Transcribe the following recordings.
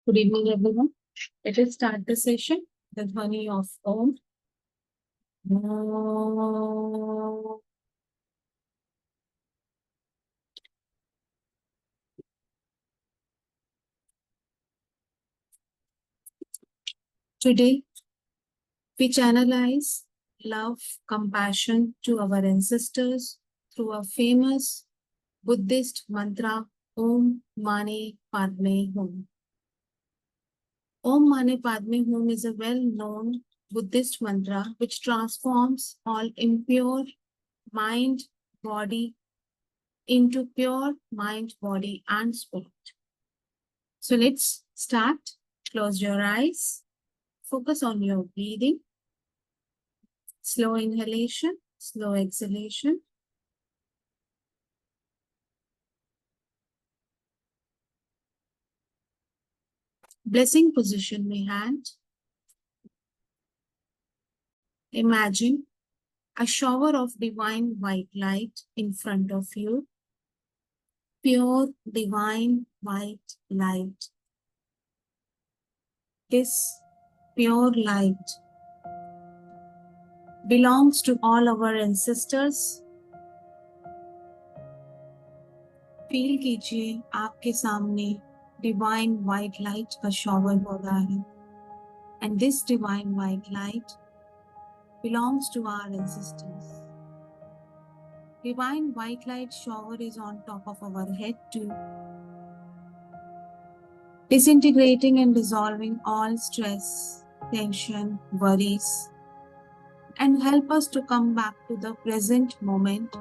Good evening, everyone. Let us start the session. The Dhvani of Om. Today, we channelize love, compassion to our ancestors through a famous Buddhist mantra, Om Mani Padme Hum. Om Mani Padme Hum is a well-known Buddhist mantra which transforms all impure mind, body into pure mind, body, and spirit. So let's start. Close your eyes. Focus on your breathing. Slow inhalation, slow exhalation. Blessing position में hand. Imagine a shower of divine white light in front of you. Pure divine white light. This pure light belongs to all our ancestors. Feel कीजिए आपके सामने divine white light का shower हो रहा है. And this divine white light belongs to our ancestors. Divine white light shower is on top of our head too, disintegrating and dissolving all stress, tension, worries, and help us to come back to the present moment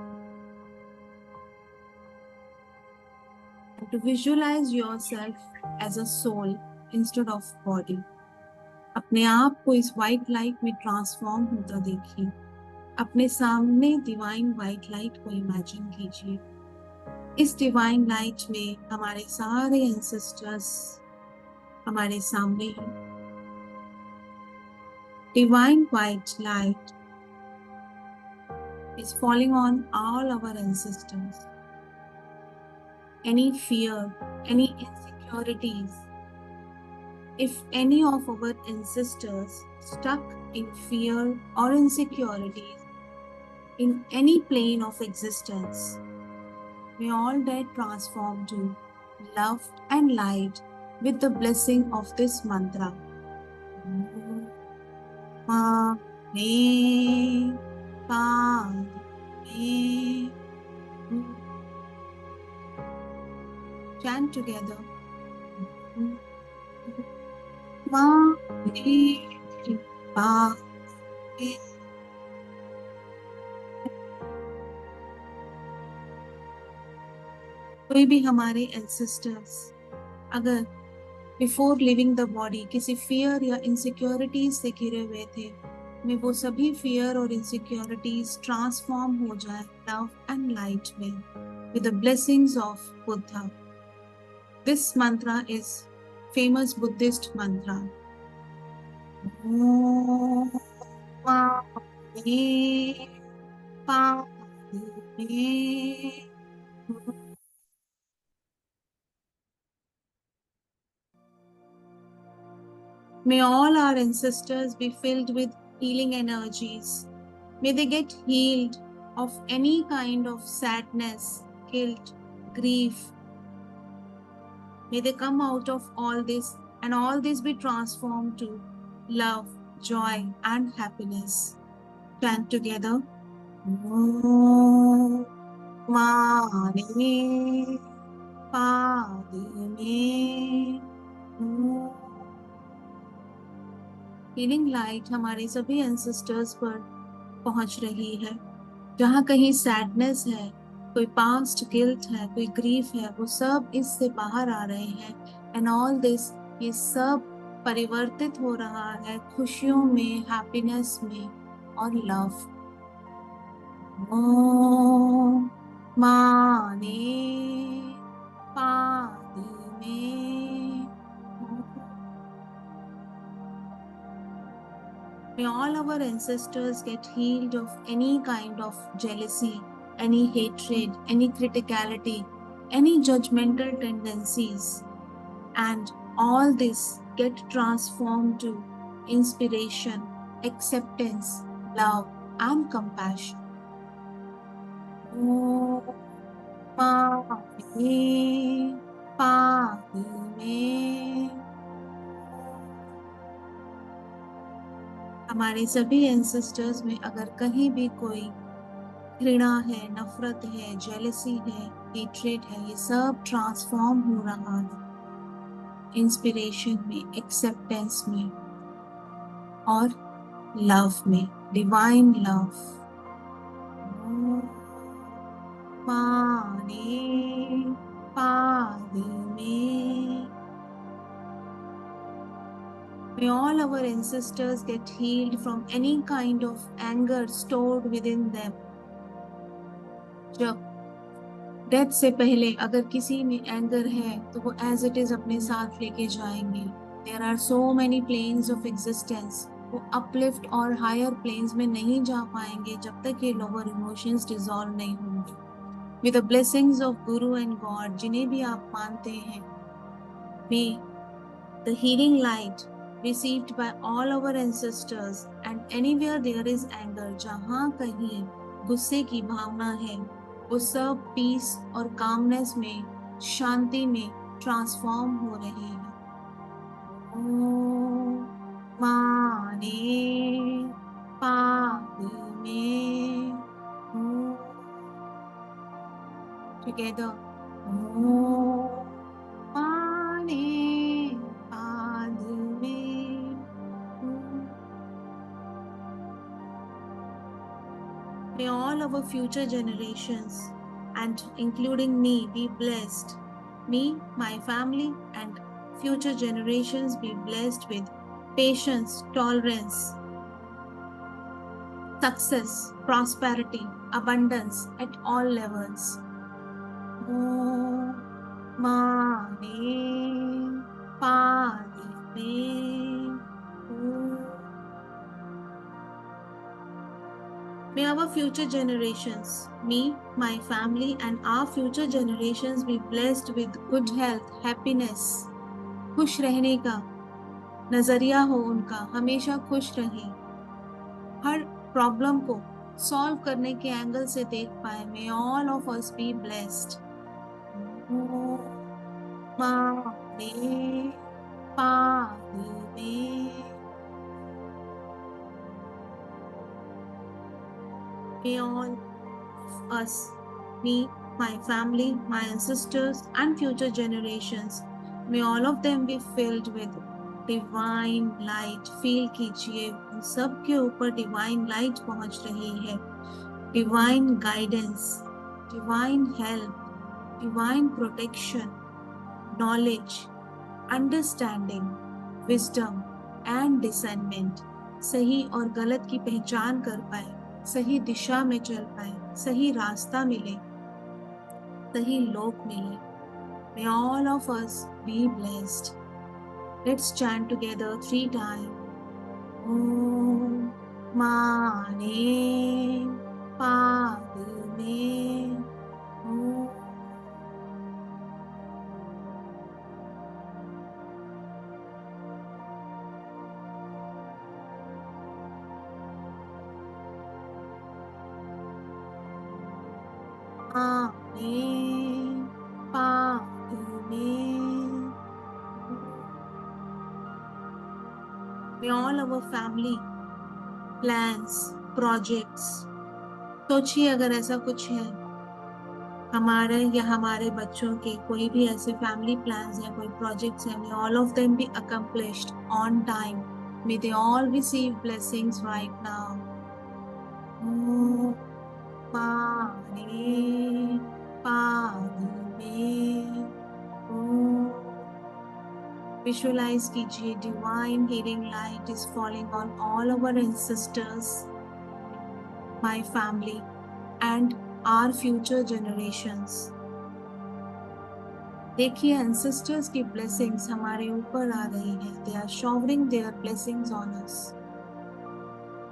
and to visualize yourself as a soul instead of body. अपने आप को इस white light में transform होता देखिए. अपने सामने divine white light को इमेजिन कीजिए. इस डिवाइन लाइट में हमारे सारे एंसेस्टर्स हमारे सामने हैं. Divine white light is falling on all our ancestors. Any fear, any insecurities, if any of our ancestors stuck in fear or insecurities in any plane of existence, may all that transform to love and light with the blessing of this mantra. Mani Padme. Chant together. Mani Padme. कोई भी हमारे ancestors अगर before living the body किसी fear या insecurities से घिरे हुए थे, में वो सभी फियर और इनसिक्योरिटीज ट्रांसफॉर्म हो जाए लव एंड लाइट में with the blessings of Buddha. This Mantra is famous Buddhist Mantra. May all our ancestors be filled with healing energies. May they get healed of any kind of sadness, guilt, grief. May they come out of all this and all this be transformed to love, joy and happiness. Chant together. Om Mani Padme Hum. Healing light हमारे सभी ancestors पर पहुंच रही है. जहाँ कहीं sadness है, कोई पास्ट गिल्ट है, कोई ग्रीफ है, वो सब इससे बाहर आ रहे हैं. एंड ऑल दिस, ये सब परिवर्तित हो रहा है खुशियों में, हैप्पीनेस में और लव. ओम माने पादमे. May all our ancestors get healed of any kind of jealousy, any hatred, any criticality, any judgmental tendencies. And all this get transformed to inspiration, acceptance, love, and compassion. Om Mani Padme. हमारे सभी ancestors में अगर कहीं भी कोई घृणा है, नफरत है, जेलसी है, हेट्रेड है, ये सब ट्रांसफॉर्म हो रहा है इंस्पिरेशन में, एक्सेप्टेंस में और लव में, डिवाइन लव. माने पादमे. May all our ancestors get healed from any kind of anger stored within them. जब डेथ से पहले अगर किसी में एंगर है तो वो एज इट इज अपने साथ लेके जाएंगे. There are so many planes of existence. वो अपलिफ्ट और हायर प्लेन्स में नहीं जा पाएंगे जब तक ये लोअर इमोशंस डिसॉल्व नहीं होंगे. With the blessings of Guru and God, जिन्हें भी आप मानते हैं, मे the healing light received by all our ancestors and anywhere there is anger, जहाँ कहीं गुस्से की भावना है, वो सब पीस और कामनेस में, शांति में ट्रांसफॉर्म हो रहे हैं. ओम माने पादमे. टुगेदर. ओम माने पादमे. May all our future generations, and including me, be blessed. Me, my family, and future generations be blessed with patience, tolerance, success, prosperity, abundance at all levels. Om Mani Padme. May our future generations, me, my family, and our future generations be blessed with good health, happiness. खुश रहने का नजरिया हो उनका, हमेशा खुश रहें, हर problem को सॉल्व करने के एंगल से देख पाए. May all of us be blessed. माने पादमे. May all of us, me, my family, my ancestors, and future generations, may all of them be filled with divine light. Feel कीजिए उन सब के ऊपर divine light पहुंच रही है. Divine guidance, divine help, divine protection, knowledge, understanding, wisdom, and discernment. सही और गलत की पहचान कर पाए, सही दिशा में चल पाए, सही रास्ता मिले, सही लोक मिले. May all of us be blessed. Let's chant together 3 times. Om Mane Padme. Om Mane Padme. May all our family plans, projects, सोचिए अगर ऐसा कुछ है हमारे या हमारे बच्चों के, कोई भी ऐसे फैमिली प्लान्स हैं, कोई प्रोजेक्ट्स हैं, may all of them be accomplished on time. May they all receive blessings right now. Om Mane Padme. Om. Visualize कीजिए divine healing light is falling on all our ancestors, my family, and our future generations. देखिए ancestors की blessings हमारे ऊपर आ रही है. They are showering their blessings on us.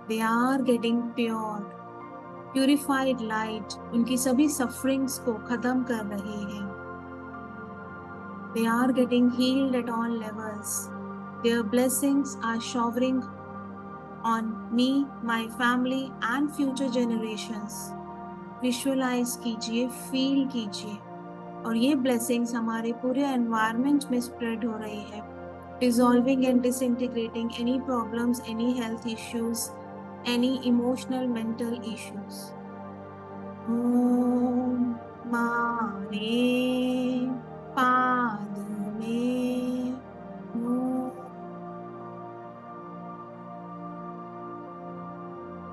They are getting pure, purified light. उनकी सभी sufferings को खत्म कर रहे हैं. They are getting healed at all levels. Their blessings are showering on me, my family and future generations. Visualize कीजिए, feel कीजिए और ये blessings हमारे पूरे environment में spread हो रही है, dissolving and disintegrating any problems, any health issues, any emotional mental issues. ओम मारे पाद में ओम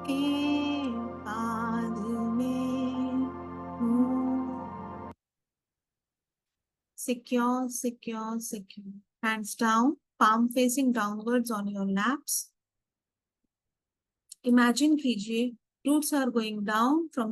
के पाद में ओम. Secure, secure, secure. Hands down, palm facing downwards on your laps. Imagine कीजिए, roots are going down from